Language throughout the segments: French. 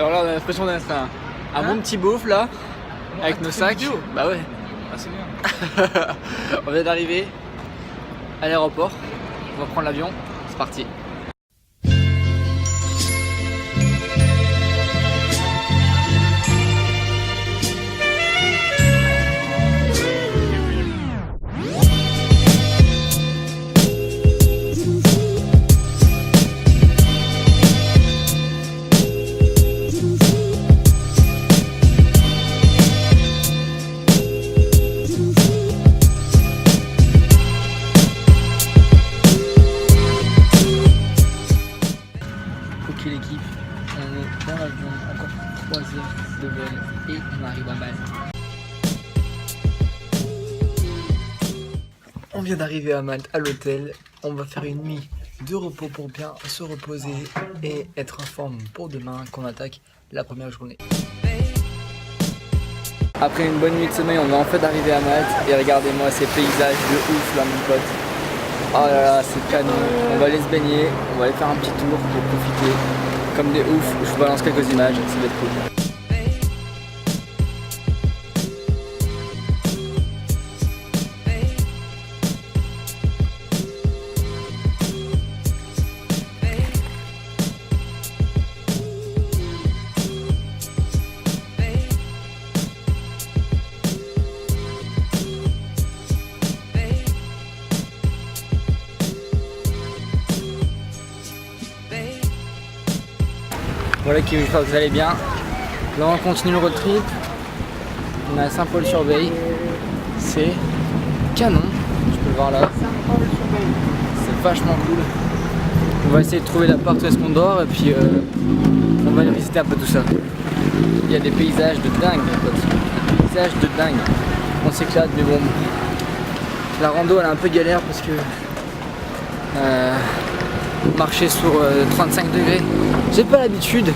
Alors là on a l'impression d'être un bon petit beauf là, avec nos sacs. Bah ouais. Ah c'est bien. On vient d'arriver à l'aéroport, on va prendre l'avion, c'est parti. Ok l'équipe, on est dans l'avion, encore 3 heures de vol et on arrive à Malte. On vient d'arriver à Malte, à l'hôtel, on va faire une nuit de repos pour bien se reposer et être en forme pour demain qu'on attaque la première journée. Après une bonne nuit de sommeil, on est en fait d'arriver à Malte et regardez-moi ces paysages de ouf là mon pote. Oh là là, c'est canon. On va aller se baigner, on va aller faire un petit tour pour profiter comme des oufs. Je vous balance quelques images, ça va être cool. Voilà qui j'espère que vous allez bien. Là on continue le road trip. On est à Saint-Paul-sur-Veille. C'est canon, tu peux le voir là. C'est vachement cool. On va essayer de trouver l'appart où est-ce qu'on dort et puis on va aller visiter un peu tout ça. Il y a des paysages de dingue mes potes. Des paysages de dingue. On s'éclate mais bon. La rando elle est un peu galère parce que marcher sur 35 degrés, j'ai pas l'habitude,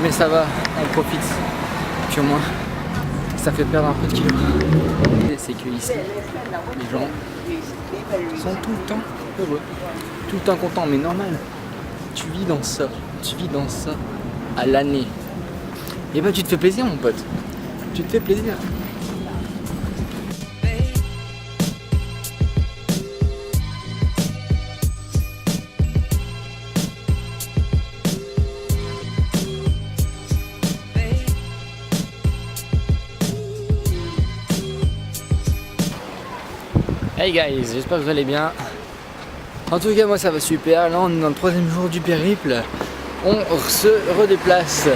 mais ça va, on profite. Puis au moins, ça fait perdre un peu de kilos. C'est que ici, les gens sont tout le temps heureux, tout le temps contents, mais normal. Tu vis dans ça à l'année. Et bah tu te fais plaisir mon pote, tu te fais plaisir. Hey guys, j'espère que vous allez bien. En tout cas moi ça va super. Là on est dans le 3e jour du périple. On se redéplace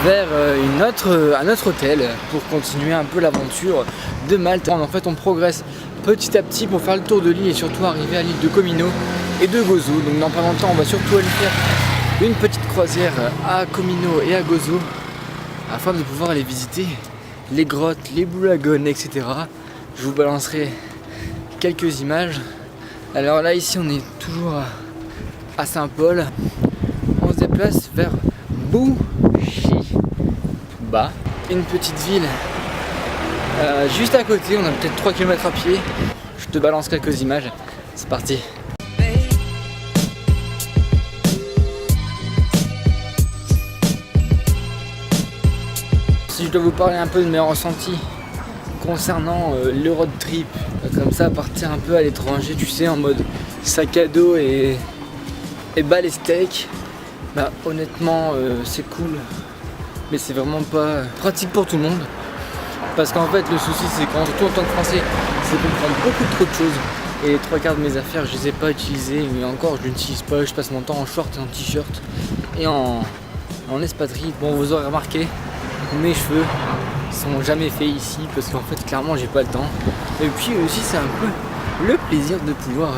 vers un autre hôtel pour continuer un peu l'aventure de Malte. En fait on progresse petit à petit pour faire le tour de l'île et surtout arriver à l'île de Comino et de Gozo. Donc dans pas longtemps on va surtout aller faire une petite croisière à Comino et à Gozo afin de pouvoir aller visiter les grottes, les Blue Lagoon, etc. Je vous balancerai quelques images. Alors là ici on est toujours à Saint-Paul. On se déplace vers Bouchiba, une petite ville juste à côté. On a peut-être 3 km à pied. Je te balance quelques images. C'est parti. Si je dois vous parler un peu de mes ressentis concernant le road trip, comme ça partir un peu à l'étranger, tu sais, en mode sac à dos et bas les steaks, bah honnêtement c'est cool, mais c'est vraiment pas pratique pour tout le monde, parce qu'en fait le souci c'est quand, surtout en tant que français, c'est qu'on prend beaucoup trop de choses et les 3 quarts de mes affaires je les ai pas utilisées, mais encore je n'utilise pas, je passe mon temps en short et en t-shirt et en espadrille. Bon, vous aurez remarqué, mes cheveux sont jamais faits ici parce qu'en fait clairement j'ai pas le temps, et puis aussi c'est un peu le plaisir de pouvoir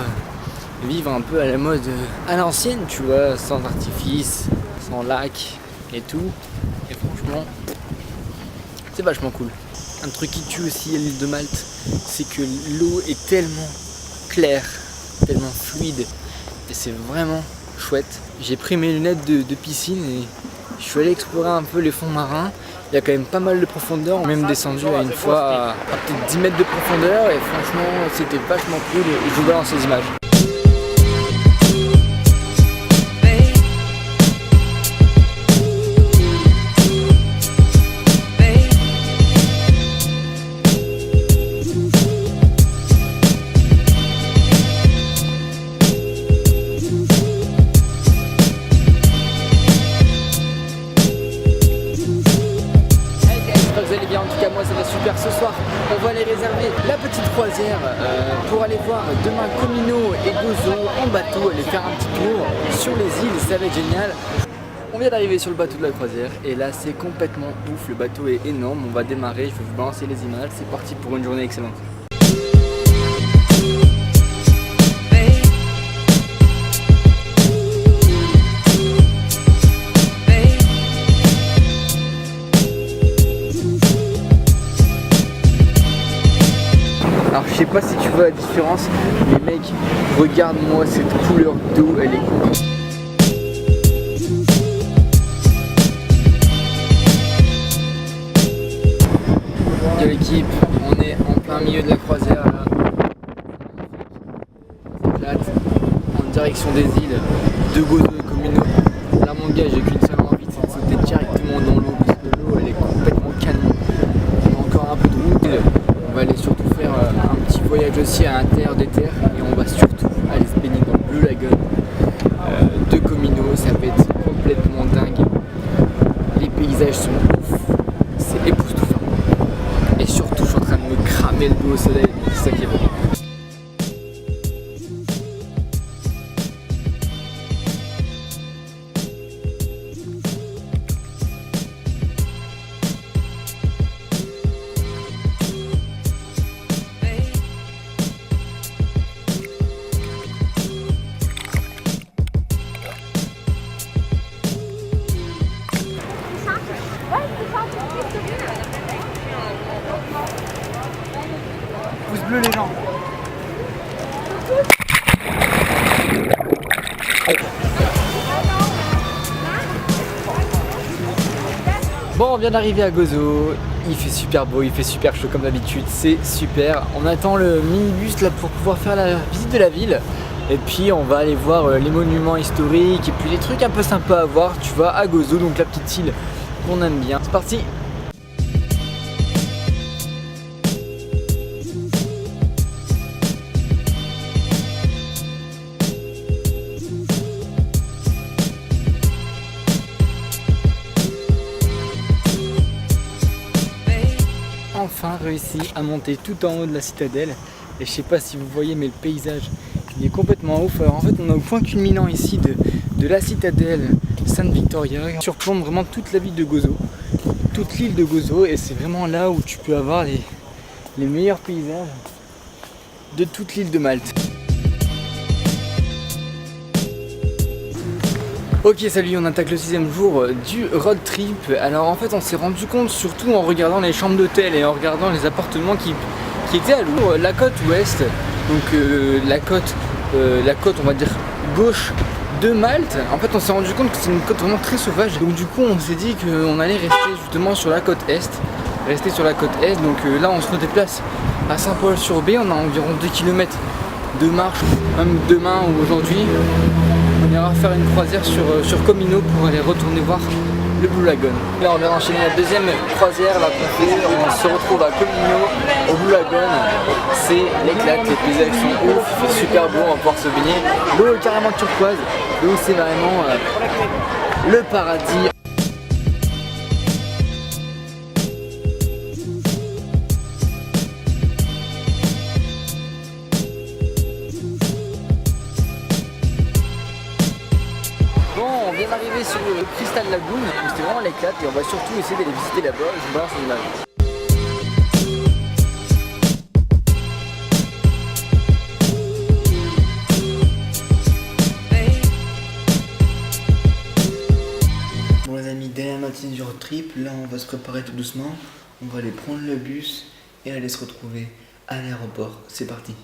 vivre un peu à la mode à l'ancienne, tu vois, sans artifice, sans lac et tout, et franchement c'est vachement cool. Un truc qui tue aussi à l'île de Malte, c'est que l'eau est tellement claire, tellement fluide, et c'est vraiment chouette. J'ai pris mes lunettes de piscine et je suis allé explorer un peu les fonds marins. Il y a quand même pas mal de profondeur, on est même descendu à une fois à peut-être 10 mètres de profondeur et franchement c'était vachement cool et je vous balance les images. super. Ce soir, on va aller réserver la petite croisière pour aller voir demain Comino et Gozo en bateau, aller faire un petit tour sur les îles, ça va être génial. On vient d'arriver sur le bateau de la croisière et là c'est complètement ouf, le bateau est énorme, on va démarrer, je vais vous balancer les images, c'est parti pour une journée excellente. Alors je sais pas si tu vois la différence, mais mec, regarde-moi cette couleur d'eau, elle est cool. De l'équipe, on est en plein milieu de la croisière là. Plate, en direction des îles de Gozo et Comino. Là mon gars, j'ai qu'une seule envie, c'est de sauter directement dans l'eau parce que l'eau elle est complètement canon. On a encore un peu de route, on va aller surtout faire un petit voyage aussi à l'intérieur des terres et on va surtout aller se baigner dans le Blue Lagoon de Comino, ça va être complètement dingue. Les paysages sont ouf, c'est époustouflant. Et surtout, je suis en train de me cramer le dos au soleil, c'est ça qui est bon. Pouce bleu les gens. Bon, on vient d'arriver à Gozo, il fait super beau, il fait super chaud comme d'habitude, c'est super. On attend le minibus là pour pouvoir faire la visite de la ville. Et puis on va aller voir les monuments historiques et puis les trucs un peu sympas à voir, tu vois, à Gozo, donc la petite île qu'on aime bien. C'est parti! Enfin réussi à monter tout en haut de la citadelle et je sais pas si vous voyez mais le paysage il est complètement ouf. Alors en fait on est au point culminant ici de la citadelle San Victoria, on surplombe vraiment toute la ville de Gozo, toute l'île de Gozo et c'est vraiment là où tu peux avoir les meilleurs paysages de toute l'île de Malte. Ok salut, on attaque le 6e jour du road trip. Alors en fait on s'est rendu compte surtout en regardant les chambres d'hôtel et en regardant les appartements qui étaient à louer. La côte ouest, donc la côte on va dire gauche de Malte, en fait on s'est rendu compte que c'est une côte vraiment très sauvage. Donc du coup on s'est dit qu'on allait rester justement sur la côte est. Donc là on se redéplace à Saint-Paul-sur-Bée, on a environ 2 km de marche, même demain ou aujourd'hui. On ira faire une croisière sur Comino pour aller retourner voir le Blue Lagoon. Là on vient d'enchaîner la deuxième croisière là qu'on fait, on se retrouve à Comino au Blue Lagoon. C'est l'éclate, les paysages sont ouf, il fait super beau, on va pouvoir se baigner. L'eau est carrément turquoise, l'eau c'est vraiment le paradis. On vient d'arriver sur le Crystal Lagoon, c'était vraiment l'éclate et on va surtout essayer d'aller visiter là-bas, je vous balance les images. Bon les amis, dernière moitié du road trip, là on va se préparer tout doucement, on va aller prendre le bus et aller se retrouver à l'aéroport, c'est parti.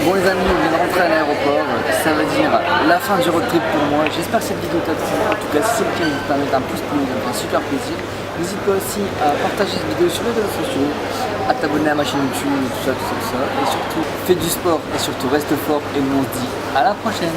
Bon les amis, on vient de rentrer à l'aéroport, ça veut dire la fin du road trip pour moi. J'espère que cette vidéo t'a plu, en tout cas si c'est le cas, n'hésite pas à mettre un pouce bleu, ça me fera super plaisir. N'hésite pas aussi à partager cette vidéo sur les réseaux sociaux, à t'abonner à ma chaîne YouTube, tout ça. Et surtout, fais du sport et surtout reste fort et nous on se dit à la prochaine.